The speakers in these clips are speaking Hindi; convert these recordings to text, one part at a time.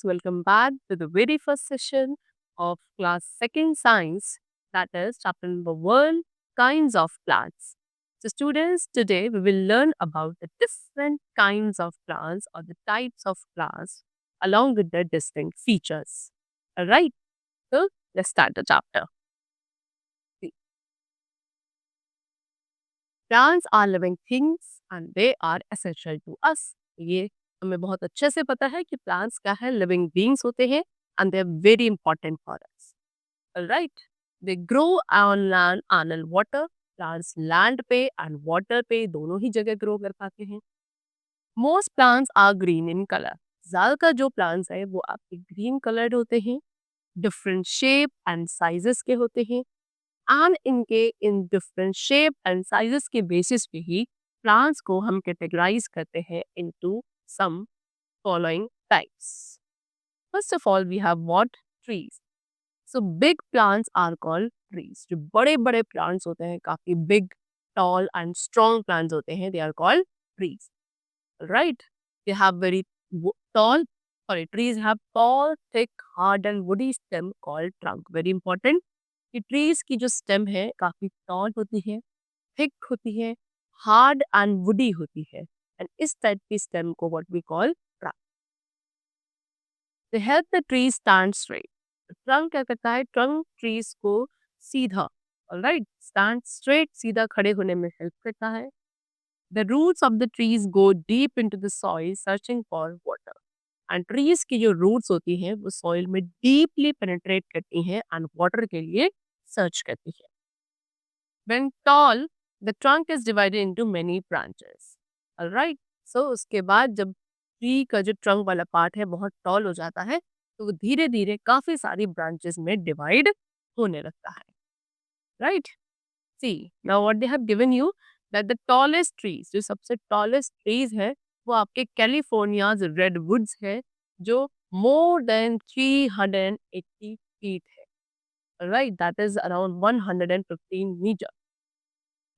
welcome back to the very first session of class second science, that is chapter number 1, kinds of plants. So students, today we will learn about the different kinds of plants or the types of plants along with their distinct features. Alright, so let's start the chapter. See, plants are living things and they are essential to us. ये हमें बहुत अच्छे से पता है कि प्लांट्स क्या है, लिविंग बीइंग्स होते हैं and they are very important for us. Alright, they grow on land and on water. Plants land पे and water पे दोनों ही जगह grow कर पाते हैं. Most plants are green in color. ज़्यादातर जो plants है वो आपके green colored होते हैं, different shape and sizes के होते हैं and इनके इन different shape and sizes के basis पे ही plants को हम categorize करते हैं into some following types. First of all, we have what? Trees. So big plants are called trees. जो बड़े बड़े plants होते हैं, काफी big, tall and strong plants होते हैं, they are called trees. Right? They have very tall, trees have tall, thick, hard and woody stem called trunk. Very important. कि trees की जो stem है, काफी tall होती है, thick होती है, hard and woody होती है. And इस type की stem को what we call trunk. They help the trees stand straight. Trunk क्या करता है? ट्रंक ट्रीज को सीधा, ऑलराइट, स्टैंड स्ट्रेट, सीधा खड़े होने में हेल्प करता है. The roots of the trees go deep into the soil searching for water. And trees की जो रूट्स होती हैं वो सॉइल में डीपली पेनिट्रेट करती हैं एंड वाटर के लिए सर्च करती है. When tall, the trunk is divided into many branches. Alright, so उसके बाद जब ट्री का जो ट्रंक वाला पार्ट है बहुत टॉल हो जाता है तो वो धीरे धीरे काफी सारी ब्रांचेस में डिवाइड होने लगता है. Right, see now what they have given you that the tallest trees, जो सबसे टॉलेस्ट ट्रीज है वो आपके कैलिफोर्नियाज रेडवुड्स है जो मोर देन 380 फीट है. Right, that is around 115 metre.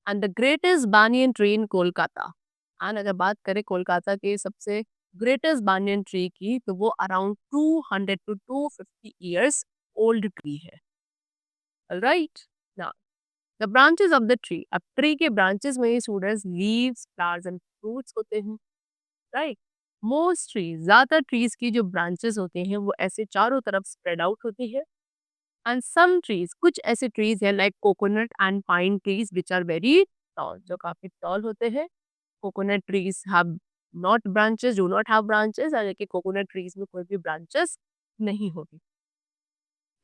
And the greatest banyan tree in Kolkata. And अगर बात करें कोलकाता के सबसे ग्रेटेस्ट banyan ट्री की तो वो around 200 to 250 years old tree है. Right, now the branches of the tree. अब ट्री के ब्रांचेस में ही students leaves, flowers and fruits होते हैं. राइट, मोस्ट ट्रीज, ज्यादातर ट्रीज की जो ब्रांचेस होते हैं वो ऐसे चारों तरफ स्प्रेड आउट होती है. एंड सम ट्रीज, कुछ ऐसे ट्रीज है like coconut and pine trees which are very tall, जो काफी टॉल होते हैं. Coconut trees have not branches, do not have branches, यानी कि कोकोनट ट्रीज में कोई भी ब्रांचेस नहीं होगी.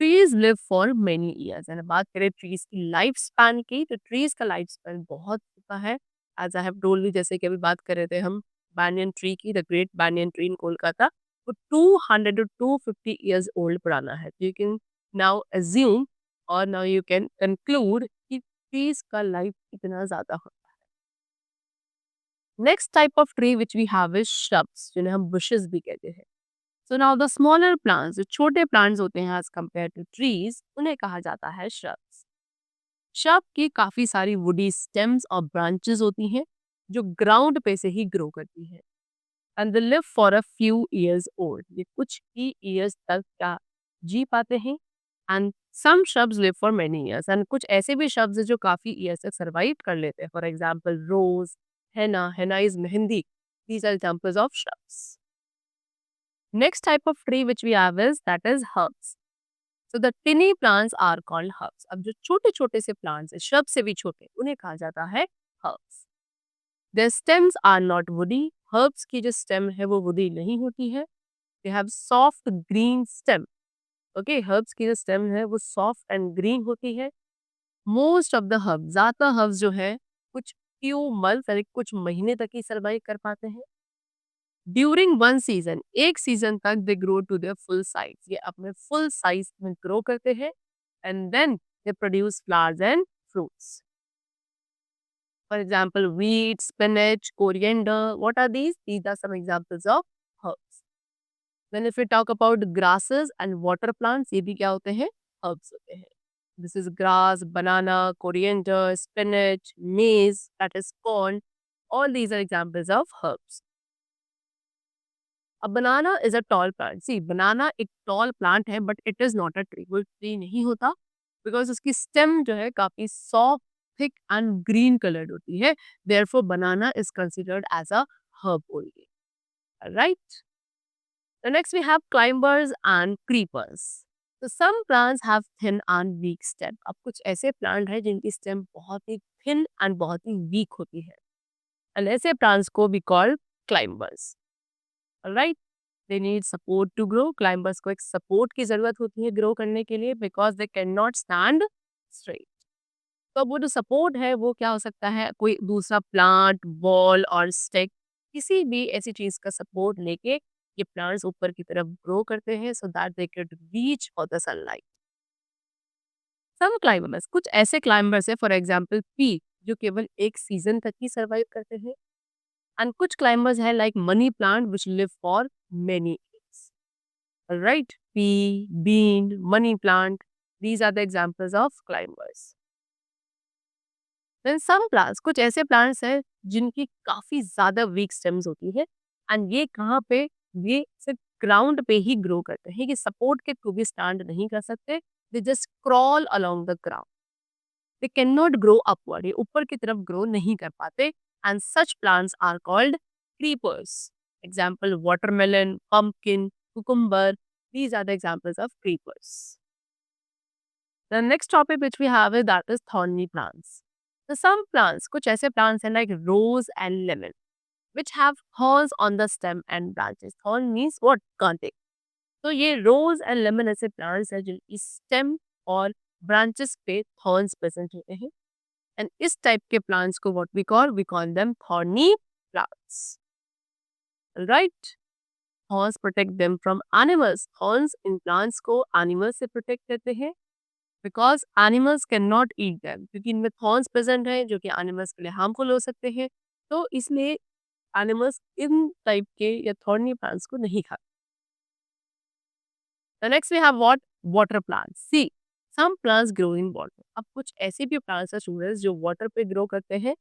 Trees live for many years. And बात करें ट्रीज की लाइफ स्पैन की तो ट्रीज का लाइफ स्पैन बहुत होता है. As I have told you, जैसे कि अभी बात कर रहे थे हम banyan ट्री की, the great banyan tree in Kolkata, वो 200 to 250 ईयर्स ओल्ड पुराना है. यू कैन नाउ अज्यूम और नाउ यू कैन कंक्लूड कि ट्रीज का लाइफ इतना ज्यादा होता है. Next type of tree which we have is shrubs, जिन्हें हम bushes भी कहते हैं. So now the smaller plants, जो छोटे प्लांट्स होते हैं एज कम्पेयर टू ट्रीज, उन्हें कहा जाता है shrubs. shrub की काफी सारी वुडी स्टेम्स और ब्रांचेस होती हैं जो ग्राउंड पे से ही ग्रो करती हैं. And they live for a few years old. ये कुछ ही ईयर्स तक का जी पाते हैं. And some shrubs live for many years. And कुछ ऐसे भी shrubs हैं जो काफी ईयर्स तक सर्वाइव कर लेते हैं. For example rose, henna, henna is mehndi. These are examples of shrubs. Next type of tree which we have is that is herbs. So the tiny plants are called herbs. अब जो छोटे छोटे से plants है, shrub से भी छोटे, उन्हें कहा जाता है herbs. Their stems are not woody. Herbs की जो stem है वो woody नहीं होती है. They have soft green stem. Okay, herbs की जो stem है वो soft and green होती है. Most of the herbs, ज़्यादातर herbs जो है कुछ few months यानी कुछ महीने तक ही survive कर पाते हैं. ड्यूरिंग वन सीजन, एक सीजन तक they grow to their full size. ये अपने फुल साइज में ग्रो करते हैं and then they produce flowers and fruits. For example wheat, spinach, coriander. What are these? These are some examples of herbs. Then if we talk about grasses and water plants, ये भी क्या होते हैं? Herbs होते हैं. This is grass, banana, coriander, spinach, maize, that is corn. All these are examples of herbs. A banana is a tall plant. See, banana एक tall plant है, but it is not a tree. वो tree नहीं होता because उसकी stem जो है काफी soft, thick and green colored होती है. Therefore, banana is considered as a herb only. Right? The next we have climbers and creepers. So some plants have thin and weak stem. अब कुछ ऐसे plant हैं जिनकी stem बहुत ही thin and बहुत ही weak होती है. And ऐसे plants को we call climbers. Alright? They need support to grow. Climbers को एक support की जरूरत होती है grow करने के लिए because they cannot stand straight. तो अब वो जो support है वो क्या हो सकता है, कोई दूसरा plant, ball और stick, किसी भी ऐसी चीज का support लेके ये plants ऊपर की तरफ grow करते हैं so that they could reach for the sunlight. Some climbers, कुछ ऐसे climbers है for example pea जो केवल एक season तक ही survive करते हैं. And कुछ climbers है like money plant which live for many years. Alright, pea, bean, money plant, these are the examples of climbers. Then some plants, कुछ ऐसे plants हैं जिनकी काफी ज्यादा weak stems होती है and ये कहाँ पे, ये सिर्फ ground पे ही grow करते हैं, ये support के थ्रू भी stand नहीं कर सकते, they just crawl along the ground. They cannot grow upward, ये ऊपर की तरफ grow नहीं कर पाते and such plants are called creepers. Example watermelon, pumpkin, cucumber, these are the examples of creepers. The next topic which we have is that is thorny plants. So some plants, कुछ ऐसे plants हैं like rose and lemon which have thorns on the stem and branches. Thorn means what? कांटे. तो ये rose and lemon ऐसे plants हैं जिनकी stem और branches पे thorns present होते हैं. And इस type के plants को what we call them thorny plants. Right? Thorns protect them from animals. Thorns in plants को animals से protect करते हैं because animals cannot eat them. क्योंकि इनमें thorns present हैं जो कि animals के लिए harmful हो सकते हैं. तो इसलिए animals इन type के या thorny plants को नहीं खाते. The next we have what? Water plants. See, some plants grow in water. अब कुछ ऐसे भी plants हैं students जो water पे grow करते हैं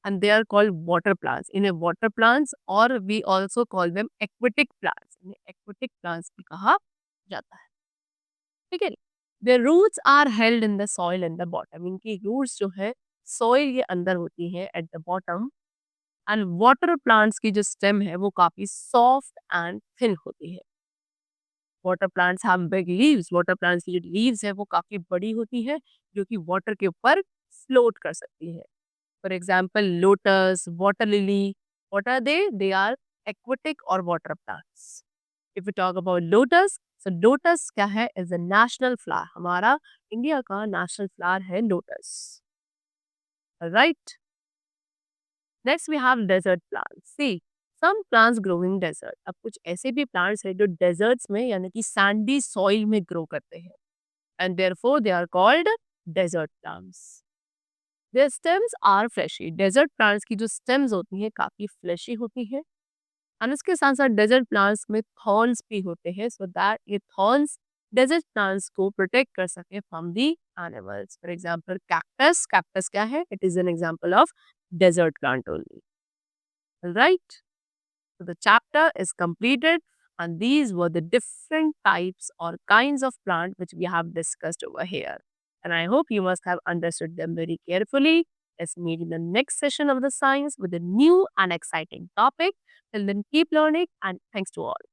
and they are called water plants. इन्हें water plants और we also call them aquatic plants. इन्हें aquatic plants भी कहा जाता है. ठीक है. Their roots are held in the soil and the bottom. इनकी roots जो है soil के अंदर होती है at the bottom and water plants की जो stem है वो काफी soft and thin होती है. Water plants have big leaves. Water plants की जो लीव्स है वो काफी बड़ी होती है जो कि वाटर के ऊपर फ्लोट कर सकती है. For example lotus, water lily, what are they are aquatic और water plants. If you talk about lotus, so lotus क्या है, इज अ नेशनल फ्लावर. हमारा इंडिया का नेशनल फ्लावर है lotus. Right. Next we have desert plants. See, some plants grow in desert. अब कुछ ऐसे भी प्लांट्स हैं जो डेजर्ट्स में यानी कि सैंडी सॉइल में ग्रो करते हैं and therefore they are called desert plants. Their stems are fleshy. Desert plants की जो स्टेम्स होती हैं काफी फ्लैशी होती है एंड उसके साथ साथ डेजर्ट प्लांट्स में थॉर्न्स भी होते हैं सो दैट ये थॉर्न्स डेजर्ट प्लांट्स को प्रोटेक्ट कर सके from the animals. For example cactus. Cactus क्या है, it is an example of desert plant only. Right? So the chapter is completed and these were the different types or kinds of plant which we have discussed over here. And I hope you must have understood them very carefully. Let's meet in the next session of the science with a new and exciting topic. Till then, keep learning and thanks to all.